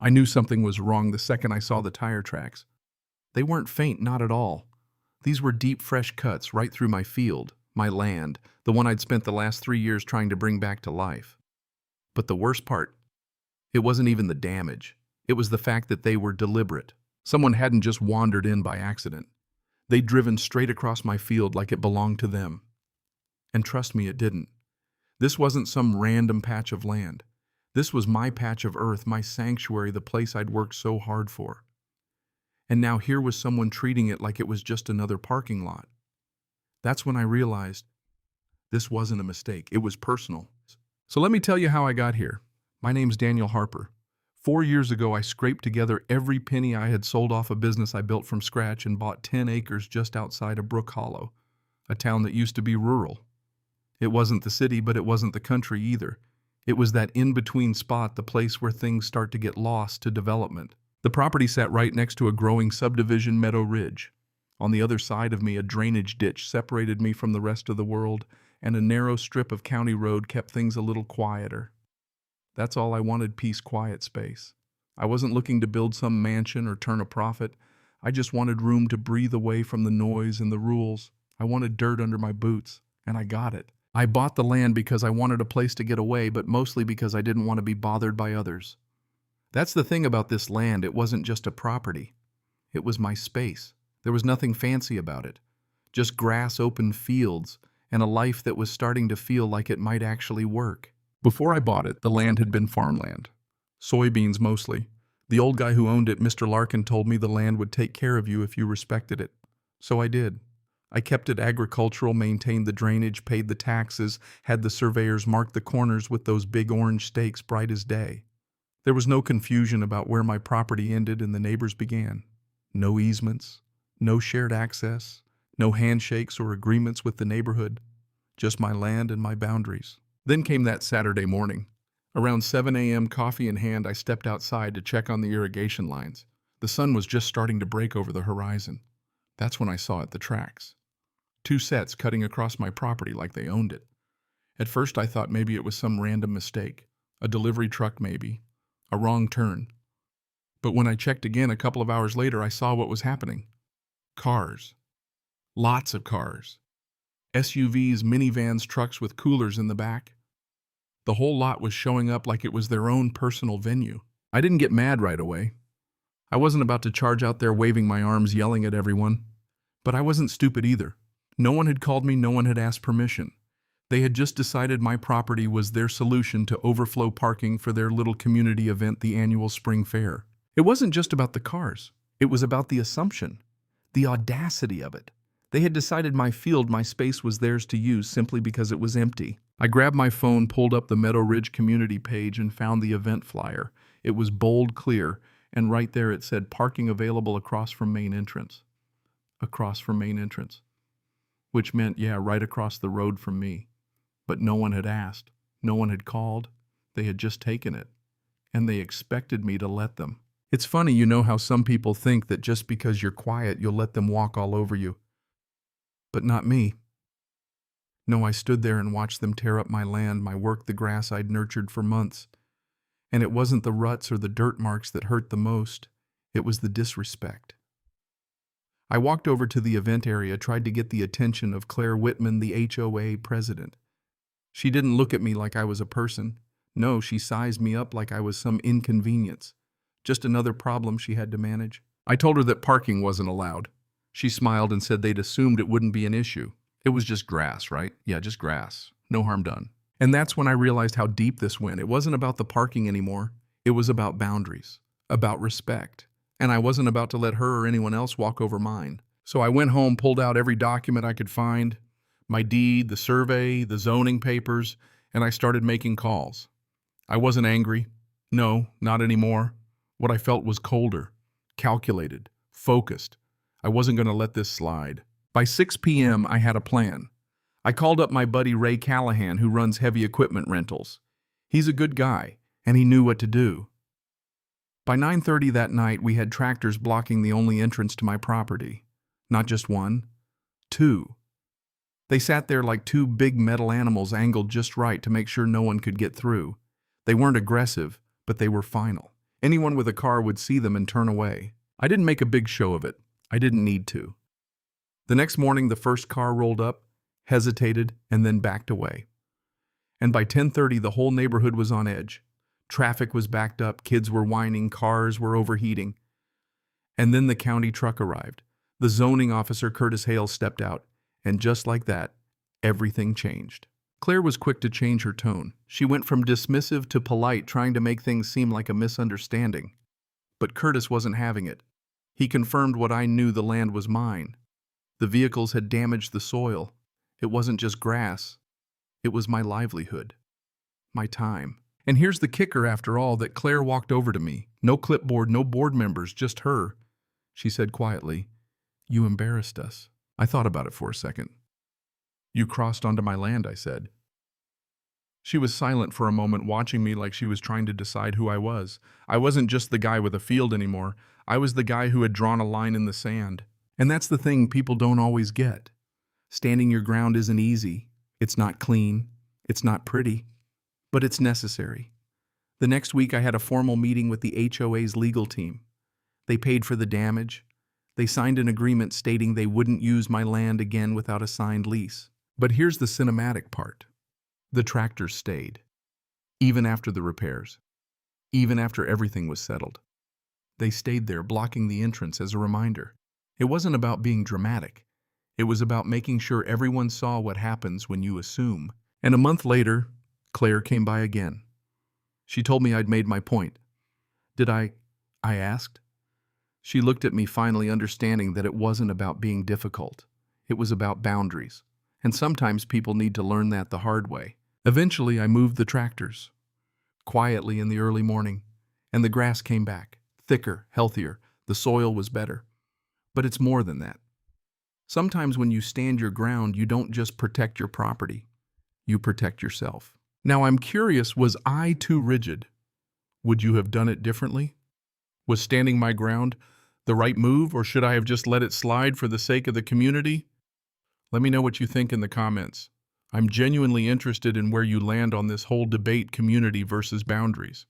I knew something was wrong the second I saw the tire tracks. They weren't faint, not at all. These were deep, fresh cuts right through my field, my land, the one I'd spent the last 3 years trying to bring back to life. But the worst part, it wasn't even the damage. It was the fact that they were deliberate. Someone hadn't just wandered in by accident. They'd driven straight across my field like it belonged to them. And trust me, it didn't. This wasn't some random patch of land. This was my patch of earth, my sanctuary, the place I'd worked so hard for. And now here was someone treating it like it was just another parking lot. That's when I realized this wasn't a mistake. It was personal. So let me tell you how I got here. My name's Daniel Harper. 4 years ago, I scraped together every penny I had sold off a business I built from scratch and bought 10 acres just outside of Brook Hollow, a town that used to be rural. It wasn't the city, but it wasn't the country either. It was that in-between spot, the place where things start to get lost to development. The property sat right next to a growing subdivision, Meadow Ridge. On the other side of me, a drainage ditch separated me from the rest of the world, and a narrow strip of county road kept things a little quieter. That's all I wanted: peace, quiet space. I wasn't looking to build some mansion or turn a profit. I just wanted room to breathe away from the noise and the rules. I wanted dirt under my boots, and I got it. I bought the land because I wanted a place to get away, but mostly because I didn't want to be bothered by others. That's the thing about this land. It wasn't just a property. It was my space. There was nothing fancy about it. Just grass, open fields, and a life that was starting to feel like it might actually work. Before I bought it, the land had been farmland. Soybeans mostly. The old guy who owned it, Mr. Larkin, told me the land would take care of you if you respected it. So I did. I kept it agricultural, maintained the drainage, paid the taxes, had the surveyors mark the corners with those big orange stakes bright as day. There was no confusion about where my property ended and the neighbors began. No easements, no shared access, no handshakes or agreements with the neighborhood. Just my land and my boundaries. Then came that Saturday morning. Around 7 a.m., coffee in hand, I stepped outside to check on the irrigation lines. The sun was just starting to break over the horizon. That's when I saw it, the tracks. 2 sets cutting across my property like they owned it. At first I thought maybe it was some random mistake. A delivery truck maybe. A wrong turn. But when I checked again a couple of hours later, I saw what was happening. Cars. Lots of cars. SUVs, minivans, trucks with coolers in the back. The whole lot was showing up like it was their own personal venue. I didn't get mad right away. I wasn't about to charge out there waving my arms, yelling at everyone. But I wasn't stupid either. No one had called me, no one had asked permission. They had just decided my property was their solution to overflow parking for their little community event, the annual spring fair. It wasn't just about the cars. It was about the assumption, the audacity of it. They had decided my field, my space was theirs to use simply because it was empty. I grabbed my phone, pulled up the Meadow Ridge community page, and found the event flyer. It was bold, clear, and right there it said parking available across from main entrance. Across from main entrance. Which meant, yeah, right across the road from me. But no one had asked. No one had called. They had just taken it. And they expected me to let them. It's funny, you know how some people think that just because you're quiet, you'll let them walk all over you. But not me. No, I stood there and watched them tear up my land, my work, the grass I'd nurtured for months. And it wasn't the ruts or the dirt marks that hurt the most. It was the disrespect. I walked over to the event area, tried to get the attention of Claire Whitman, the HOA president. She didn't look at me like I was a person. No, she sized me up like I was some inconvenience. Just another problem she had to manage. I told her that parking wasn't allowed. She smiled and said they'd assumed it wouldn't be an issue. It was just grass, right? Yeah, just grass. No harm done. And that's when I realized how deep this went. It wasn't about the parking anymore. It was about boundaries, about respect. And I wasn't about to let her or anyone else walk over mine. So I went home, pulled out every document I could find, my deed, the survey, the zoning papers, and I started making calls. I wasn't angry. No, not anymore. What I felt was colder, calculated, focused. I wasn't going to let this slide. By 6 p.m., I had a plan. I called up my buddy Ray Callahan, who runs heavy equipment rentals. He's a good guy, and he knew what to do. By 9:30 that night, we had tractors blocking the only entrance to my property. Not just one, 2. They sat there like 2 big metal animals angled just right to make sure no one could get through. They weren't aggressive, but they were final. Anyone with a car would see them and turn away. I didn't make a big show of it. I didn't need to. The next morning, the first car rolled up, hesitated, and then backed away. And by 10:30, the whole neighborhood was on edge. Traffic was backed up, kids were whining, cars were overheating. And then the county truck arrived. The zoning officer, Curtis Hale, stepped out, and just like that, everything changed. Claire was quick to change her tone. She went from dismissive to polite, trying to make things seem like a misunderstanding. But Curtis wasn't having it. He confirmed what I knew: the land was mine. The vehicles had damaged the soil. It wasn't just grass. It was my livelihood. My time. And here's the kicker after all, that Claire walked over to me. No clipboard, no board members, just her. She said quietly, "You embarrassed us." I thought about it for a second. "You crossed onto my land," I said. She was silent for a moment, watching me like she was trying to decide who I was. I wasn't just the guy with a field anymore. I was the guy who had drawn a line in the sand. And that's the thing people don't always get. Standing your ground isn't easy. It's not clean. It's not pretty. But it's necessary. The next week I had a formal meeting with the HOA's legal team. They paid for the damage. They signed an agreement stating they wouldn't use my land again without a signed lease. But here's the cinematic part. The tractors stayed. Even after the repairs. Even after everything was settled. They stayed there, blocking the entrance as a reminder. It wasn't about being dramatic. It was about making sure everyone saw what happens when you assume. And a month later, Claire came by again. She told me I'd made my point. Did I asked. She looked at me, finally understanding that it wasn't about being difficult. It was about boundaries. And sometimes people need to learn that the hard way. Eventually, I moved the tractors. Quietly in the early morning. And the grass came back. Thicker, healthier. The soil was better. But it's more than that. Sometimes when you stand your ground, you don't just protect your property. You protect yourself. Now I'm curious, was I too rigid? Would you have done it differently? Was standing my ground the right move, or should I have just let it slide for the sake of the community? Let me know what you think in the comments. I'm genuinely interested in where you land on this whole debate: community versus boundaries.